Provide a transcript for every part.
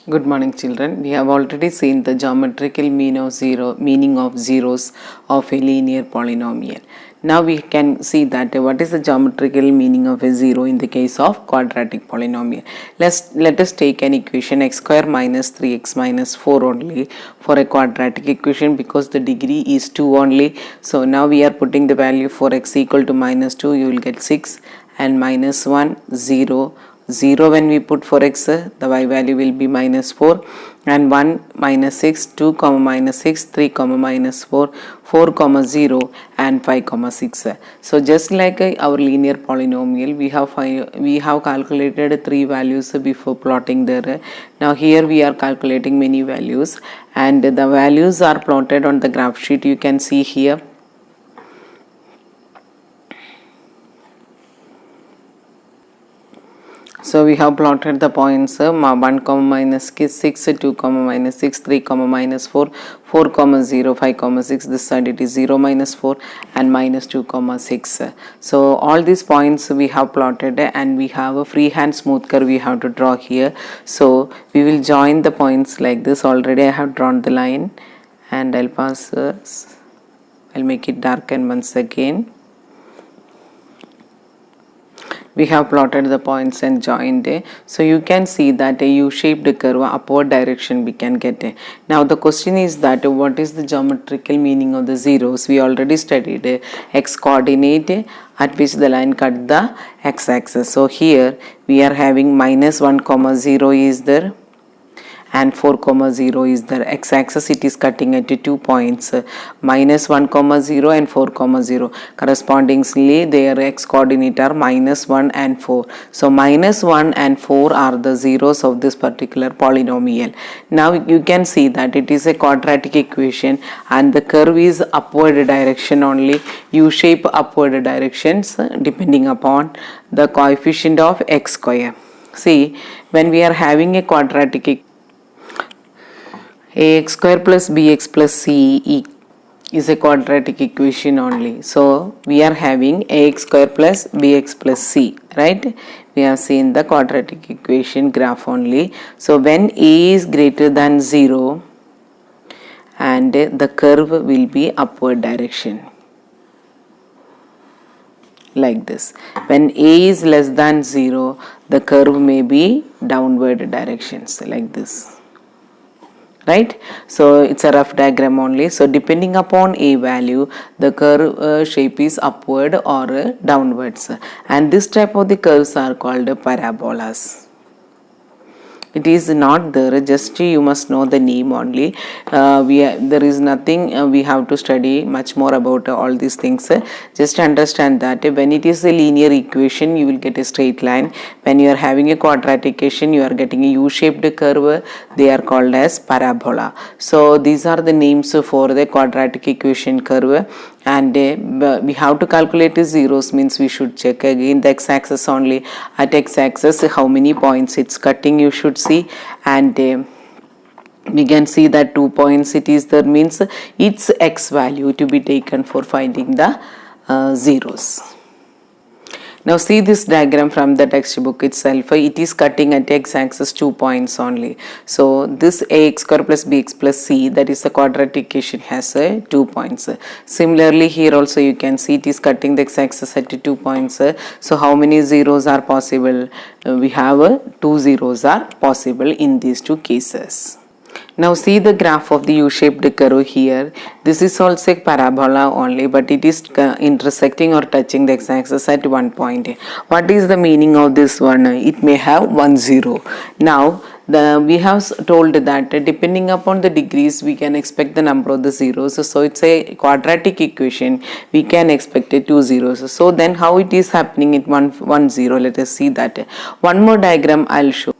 Good morning, children. We have already seen the geometrical meaning of zeros of a linear polynomial. Now we can see that what is the geometrical meaning of a zero in the case of quadratic polynomial. Let us take an equation x square minus 3x minus 4 only for a quadratic equation because the degree is 2 only. So now we are putting the value for x equal to minus 2, you will get 6, and minus 1 0. 0 when we put for x, the y value will be minus 4, and 1 minus 6, 2 comma minus 6, 3 comma minus 4, 4 comma 0, and 5 comma 6. So just like our linear polynomial, we have calculated 3 values before plotting there. Now here we are calculating many values, and the values are plotted on the graph sheet. You can see here. So we have plotted the points 1 comma minus 6, 2 comma minus 6, 3 comma minus 4, 4 comma 0, 5 comma 6. This side it is 0 minus 4 and minus 2 comma 6. So all these points we have plotted, and we have a freehand smooth curve we have to draw here. So we will join the points like this. Already I have drawn the line, and I'll pass. I'll make it darken once again. We have plotted the points and joined. So you can see that a U-shaped curve upward direction we can get. Now the question is that what is the geometrical meaning of the zeros? We already studied x coordinate at which the line cut the x-axis. So here we are having minus 1 comma 0 is there, and 4 comma 0 is the x-axis. It is cutting at 2 points, minus 1 comma 0 and 4 comma 0. Correspondingly their x coordinate are minus 1 and 4. So minus 1 and 4 are the zeros of this particular polynomial. Now you can see that it is a quadratic equation, and the curve is upward direction only, U-shape upward directions depending upon the coefficient of x square. See, when we are having a quadratic equation, ax square plus bx plus c is a quadratic equation only. So we are having ax square plus bx plus c, right? We have seen the quadratic equation graph only. So when a is greater than 0, and the curve will be upward direction like this. When a is less than 0, the curve may be downward directions like this, right? So it's a rough diagram only. So depending upon a value, the curve shape is upward or downwards, and this type of the curves are called parabolas. It is not there, just you must know the name only. There is nothing we have to study much more about all these things. Just understand that when it is a linear equation, you will get a straight line. When you are having a quadratic equation, you are getting a U-shaped curve. They are called as parabola. So these are the names for the quadratic equation curve. And we have to calculate the zeros, means we should check again the x-axis only. At x-axis how many points it's cutting you should see, and we can see that 2 points it is there, means its x value to be taken for finding the zeros. Now see this diagram from the textbook itself. It is cutting at x-axis 2 points only. So this ax square plus bx plus c, that is the quadratic equation, has 2 points. Similarly here also you can see it is cutting the x-axis at 2 points. So how many zeros are possible? We have 2 zeros are possible in these two cases. Now see the graph of the U-shaped curve here. This is also a parabola only, but it is intersecting or touching the x-axis at one point. What is the meaning of this one? It may have 1 0. Now we have told that depending upon the degrees we can expect the number of the zeros. So it's a quadratic equation, we can expect 2 zeros. So then how it is happening at 1 0? Let us see that. One more diagram I'll show.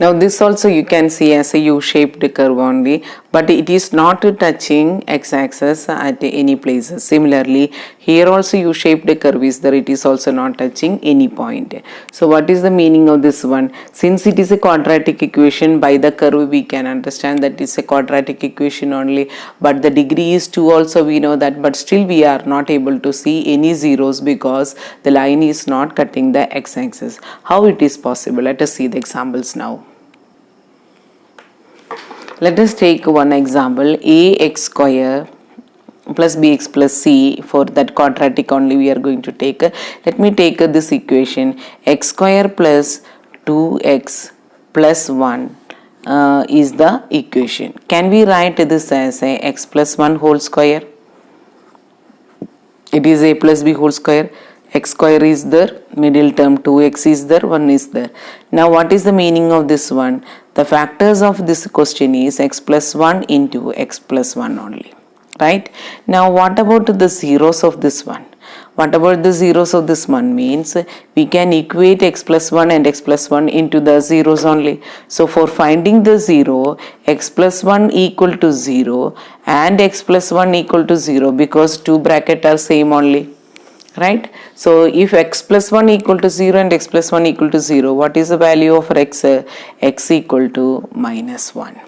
Now this also you can see as a U-shaped curve only, but it is not touching x-axis at any places. Similarly here also U-shaped curve is there, it is also not touching any point. So what is the meaning of this one? Since it is a quadratic equation, by the curve we can understand that it's a quadratic equation only, but the degree is 2 also we know that, but still we are not able to see any zeros because the line is not cutting the x-axis. How it is possible? Let us see the examples now. Let us take one example, ax square plus bx plus c. For that quadratic only we are going to take. Let me take this equation, x square plus 2x plus 1 is the equation. Can we write this as a x plus 1 whole square? It is a plus b whole square. X square is there, middle term 2x is there, 1 is there. Now what is the meaning of this one? The factors of this question is x plus 1 into x plus 1 only. Right? Now what about the zeros of this one? What about the zeros of this one means we can equate x plus 1 and x plus 1 into the zeros only. So for finding the zero, x plus 1 equal to 0 and x plus 1 equal to 0 because two brackets are same only. Right? So if x plus 1 equal to 0 and x plus 1 equal to 0, what is the value of x? X equal to minus 1.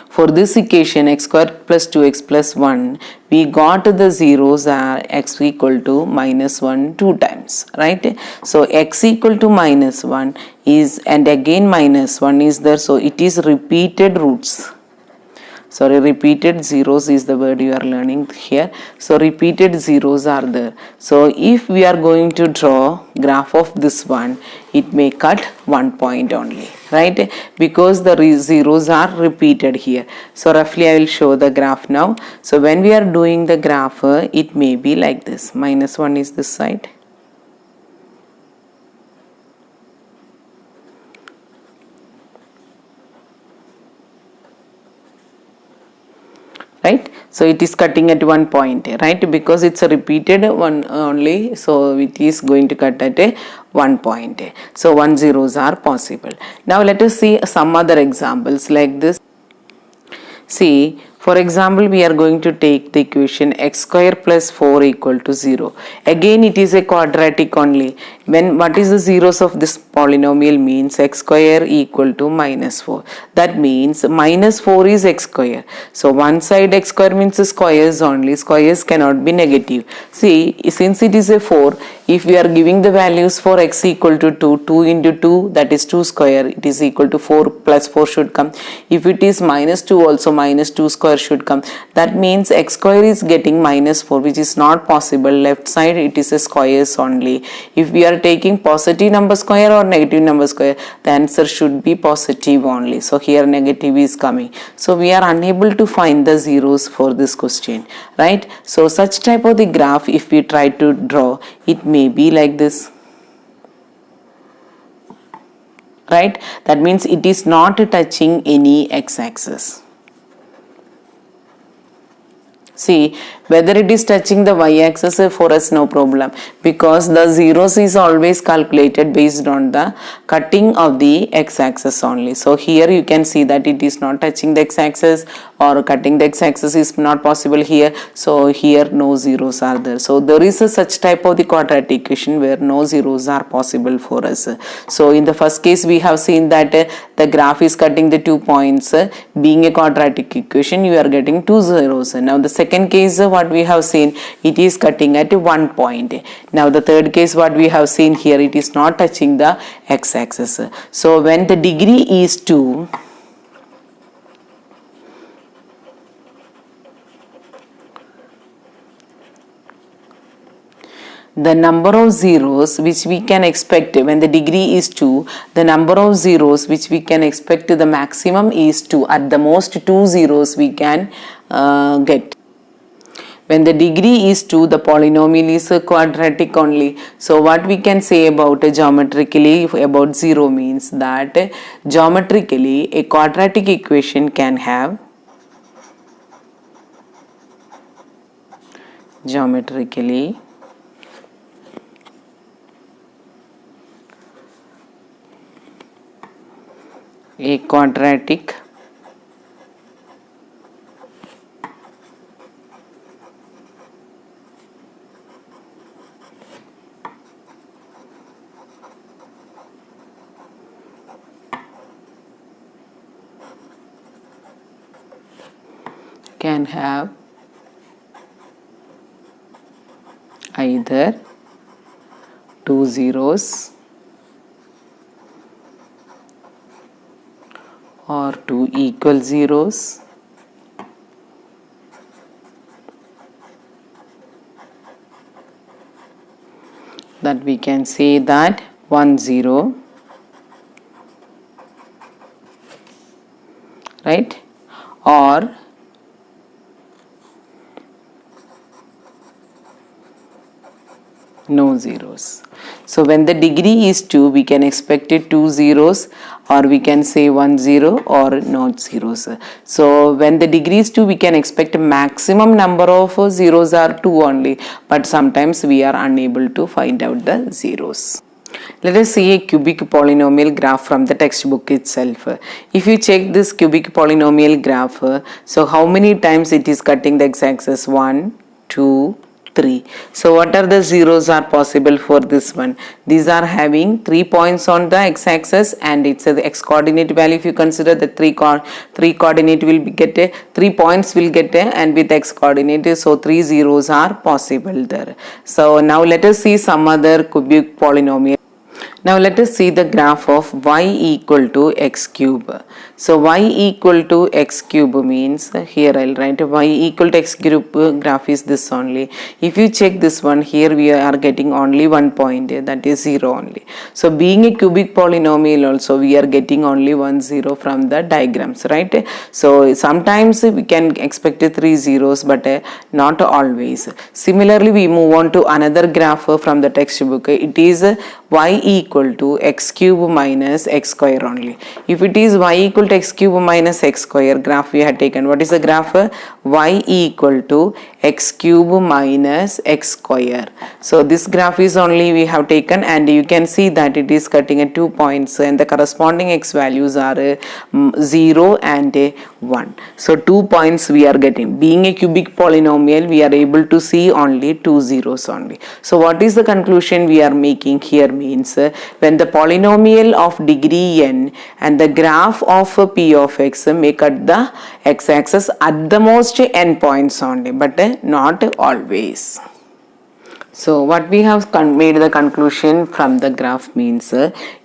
For this equation x square plus 2x plus 1, we got the zeros are x equal to minus 1 two times, right? So x equal to minus 1 is, and again minus 1 is there, so it is repeated roots. Sorry, repeated zeros is the word you are learning here. So repeated zeros are there. So if we are going to draw graph of this one, it may cut 1 point only, right? Because the zeros are repeated here. So roughly I will show the graph now. So when we are doing the graph, it may be like this. Minus 1 is this side. Right? So it is cutting at 1 point, right? Because it's a repeated one only, so it is going to cut at a 1 point. So 1 zeros are possible. Now let us see some other examples like this. See, for example, we are going to take the equation x square plus 4 equal to 0. Again, it is a quadratic only. When what is the zeros of this polynomial means x square equal to minus 4. That means minus 4 is x square. So one side x square means squares only. Squares cannot be negative. See, since it is a 4, if we are giving the values for x equal to 2, 2 into 2, that is 2 square, it is equal to 4 plus 4 should come. If it is minus 2 also, minus 2 square should come. That means x square is getting minus 4, which is not possible. Left side it is a squares only. If we are taking positive number square or negative number square, the answer should be positive only. So here negative is coming. So we are unable to find the zeros for this question, right? So such type of the graph, if we try to draw, it may be like this. Right? That means it is not touching any x-axis. See, whether it is touching the y-axis for us, no problem, because the zeros is always calculated based on the cutting of the x-axis only. So here you can see that it is not touching the x-axis, or cutting the x-axis is not possible here. So here no zeros are there. So there is a such type of the quadratic equation where no zeros are possible for us. So in the first case we have seen that the graph is cutting the 2 points. Being a quadratic equation, you are getting 2 zeros. Now the second case what we have seen, it is cutting at 1 point. Now the third case what we have seen here, it is not touching the x-axis. So when the degree is 2, the number of zeros which we can expect when the degree is 2, the number of zeros which we can expect, the maximum is 2. At the most 2 zeros we can get. When the degree is 2, the polynomial is quadratic only. So what we can say about geometrically about 0 means that geometrically a quadratic equation can have geometrically a quadratic can have either 2 zeros or two equal zeros. That we can say that 1 0, right, or no zeros. So when the degree is 2, we can expect it 2 zeros, or we can say 1 0 or not zeros. So when the degree is 2, we can expect a maximum number of zeros are 2 only, but sometimes we are unable to find out the zeros. Let us see a cubic polynomial graph from the textbook itself. If you check this cubic polynomial graph, so how many times it is cutting the x-axis? 1, 2, 3. So what are the zeros are possible for this one? These are having 3 points on the x-axis, and it's the x coordinate value. If you consider the 3 coordinate will get a 3 points will get a, and with x coordinate, so 3 zeros are possible there. So now let us see some other cubic polynomial. Now let us see the graph of y equal to x cube. So y equal to x cube means, here I'll write y equal to x cube graph is this only. If you check this one, here we are getting only 1 point, that is 0 only. So being a cubic polynomial also, we are getting only 1 0 from the diagrams, right? So sometimes we can expect 3 zeros, but not always. Similarly, we move on to another graph from the textbook. It is y equal to x cube minus x square only. If it is y equal to x cube minus x square graph we have taken, what is the graph? Y equal to x cube minus x square. So this graph is only we have taken, and you can see that it is cutting at 2 points, and the corresponding x values are 0 and 1. So 2 points we are getting. Being a cubic polynomial, we are able to see only 2 zeros only. So what is the conclusion we are making here means, when the polynomial of degree n and the graph of p of x may cut the x-axis at the most n points only, but not always. So what we have made the conclusion from the graph means,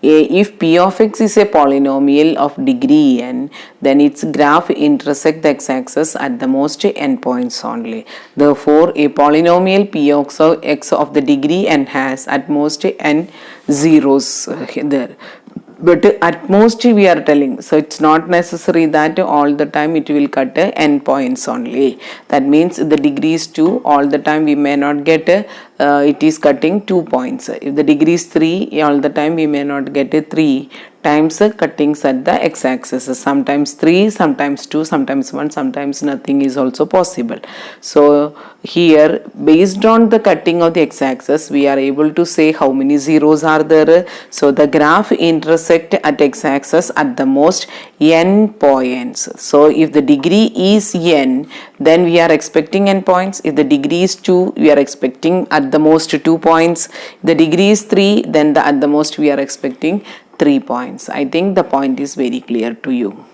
if p of x is a polynomial of degree n, then its graph intersect the x-axis at the most n points only. Therefore, a polynomial p of x of the degree n has at most n zeros there. But at most we are telling, so it's not necessary that all the time it will cut n points only. That means the degree is 2, all the time we may not get it is cutting 2 points. If the degree is 3, all the time we may not get 3 times cuttings at the x-axis. Sometimes 3, sometimes 2, sometimes 1, sometimes nothing is also possible. So here, based on the cutting of the x-axis, we are able to say how many zeros are there. So the graph intersect at x-axis at the most n points. So if the degree is n, then we are expecting n points. If the degree is 2, we are expecting at the most 2 points. If the degree is 3, then at the most we are expecting 3 points. I think the point is very clear to you.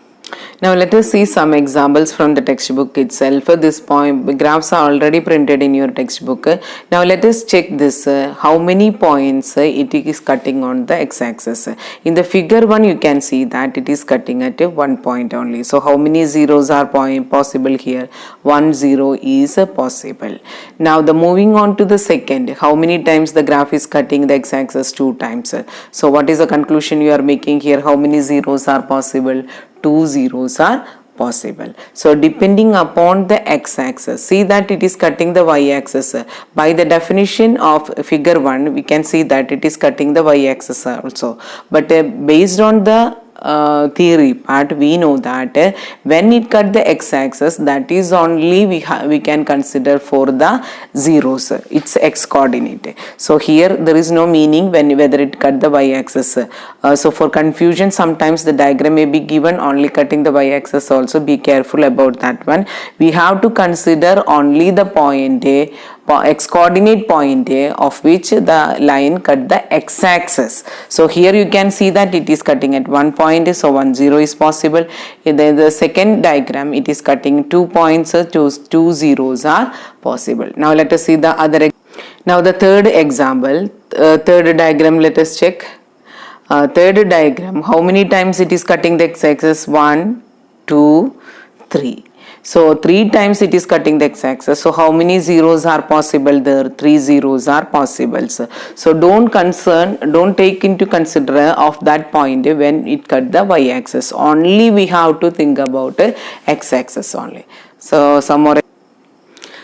Now let us see some examples from the textbook itself. This point graphs are already printed in your textbook. Now let us check this, how many points it is cutting on the x-axis. In the figure 1 you can see that it is cutting at 1 point only. So how many zeros are possible here? 1 0 is possible. Now the moving on to the second, how many times the graph is cutting the x-axis? 2 times. So what is the conclusion you are making here? How many zeros are possible? 2 zeros are possible. So depending upon the x-axis, see that it is cutting the y-axis. By the definition of figure 1, we can see that it is cutting the y-axis also. But based on the theory part, we know that when it cut the x-axis, that is only we can consider for the zeros, its x coordinate. So here there is no meaning whether it cut the y-axis. So for confusion, sometimes the diagram may be given only cutting the y-axis also. Be careful about that one. We have to consider only the point x coordinate point of which the line cut the x-axis. So here you can see that it is cutting at 1 point, so 1 0 is possible. In the second diagram it is cutting 2 points, so 2 zeros are possible. Now let us see the other. Now the third example, third diagram, let us check. Third diagram, how many times it is cutting the x-axis? 1, 2, 3. So 3 times it is cutting the x-axis. So how many zeros are possible there? 3 zeros are possible. So don't take into consider of that point when it cut the y-axis. Only we have to think about x-axis only. So some more.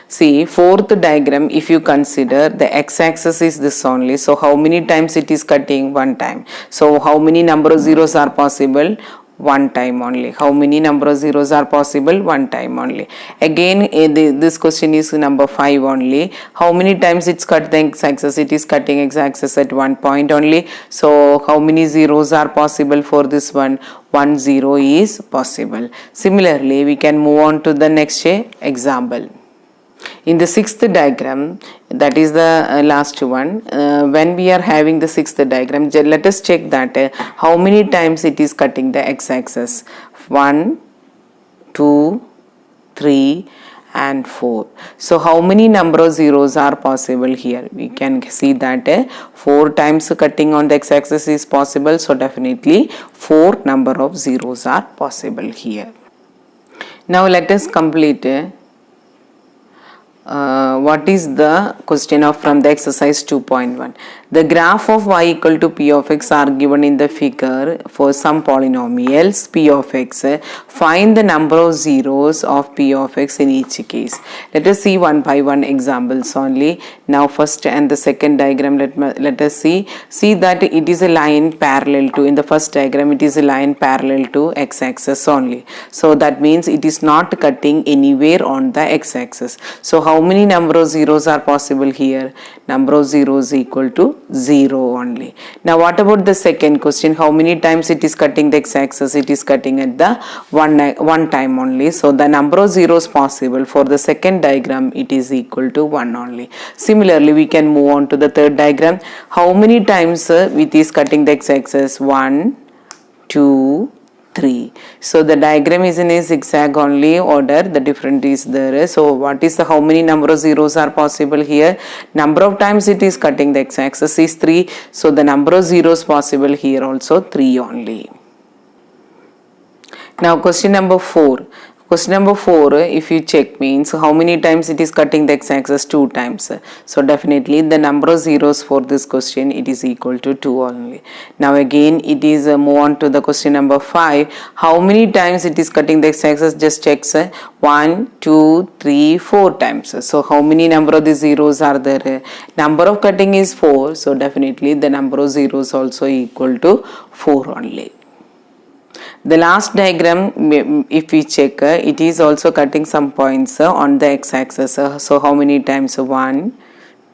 See, fourth diagram, if you consider the x-axis is this only. So how many times it is cutting? 1 time. So how many number of zeros are possible? 1 time only. How many number of zeros are possible? 1 time only. Again, this question is number 5 only. How many times it's cut the x-axis? It is cutting x-axis at 1 point only. So how many zeros are possible for this one? 1 zero is possible. Similarly, we can move on to the next example. In the sixth diagram, that is the last one, when we are having the sixth diagram, let us check that how many times it is cutting the x-axis. 1, 2, 3 and 4. So how many number of zeros are possible here? We can see that 4 times cutting on the x-axis is possible. So definitely 4 number of zeros are possible here. Now let us complete what is the question of from the exercise 2.1. The graph of y equal to p of x are given in the figure for some polynomials p of x. Find the number of zeros of p of x in each case. Let us see one by one examples only. Now first and the second diagram, let us see that it is a line parallel to, in the first diagram it is a line parallel to x-axis only. So that means it is not cutting anywhere on the x-axis. So how many number of zeros are possible here? Number of zeros equal to 0 only. Now what about the second question? How many times it is cutting the x-axis? It is cutting at the one time only. So the number of zeros possible for the second diagram, it is equal to 1 only. Similarly, we can move on to the third diagram. How many times it is cutting the x-axis? 1, 2, 3. So the diagram is in a zigzag only order, the difference is there. So what is the how many number of zeros are possible here? Number of times it is cutting the x-axis is 3. So the number of zeros possible here also 3 only. Now question number 4. Question number 4, if you check, means how many times it is cutting the x-axis? 2 times. So definitely the number of zeros for this question, it is equal to 2 only. Now again it is move on to the question number 5. How many times it is cutting the x-axis? Just checks 1, 2, 3, 4 times. So how many number of the zeros are there? Number of cutting is 4. So definitely the number of zeros also equal to 4 only. The last diagram, if we check, it is also cutting some points on the x-axis. So how many times? 1,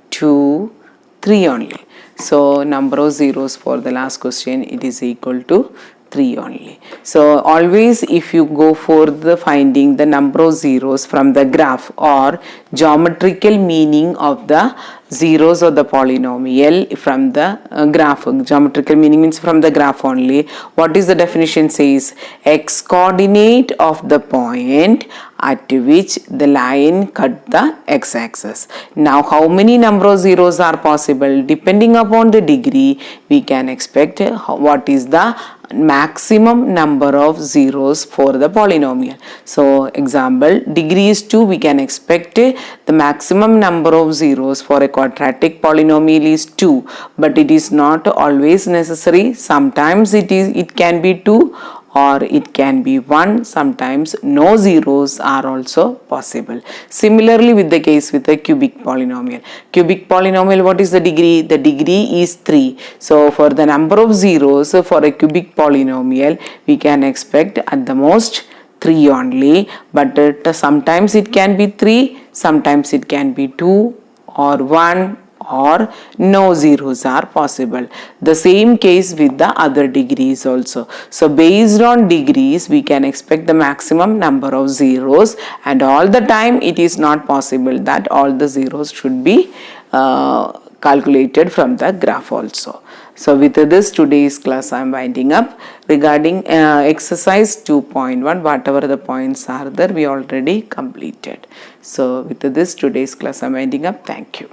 2, 3 only. So number of zeros for the last question, it is equal to 3 only. So always if you go for the finding the number of zeros from the graph or geometrical meaning of the zeros of the polynomial from the graph, geometrical meaning means from the graph only. What is the definition says? X coordinate of the point at which the line cut the x-axis. Now how many number of zeros are possible? Depending upon the degree, we can expect what is the maximum number of zeros for the polynomial. So example, degree is 2, we can expect the maximum number of zeros for a quadratic polynomial is 2, but it is not always necessary. Sometimes it can be 2 or it can be 1. Sometimes no zeros are also possible. Similarly with the case with the cubic polynomial. Cubic polynomial, what is the degree? The degree is 3. So for the number of zeros for a cubic polynomial, we can expect at the most 3 only, but sometimes it can be 3, sometimes it can be 2 or 1 or no zeros are possible. The same case with the other degrees also. So based on degrees, we can expect the maximum number of zeros, and all the time it is not possible that all the zeros should be calculated from the graph also. So with this today's class I am winding up. Regarding exercise 2.1, whatever the points are there, we already completed. So with this today's class I am winding up. Thank you.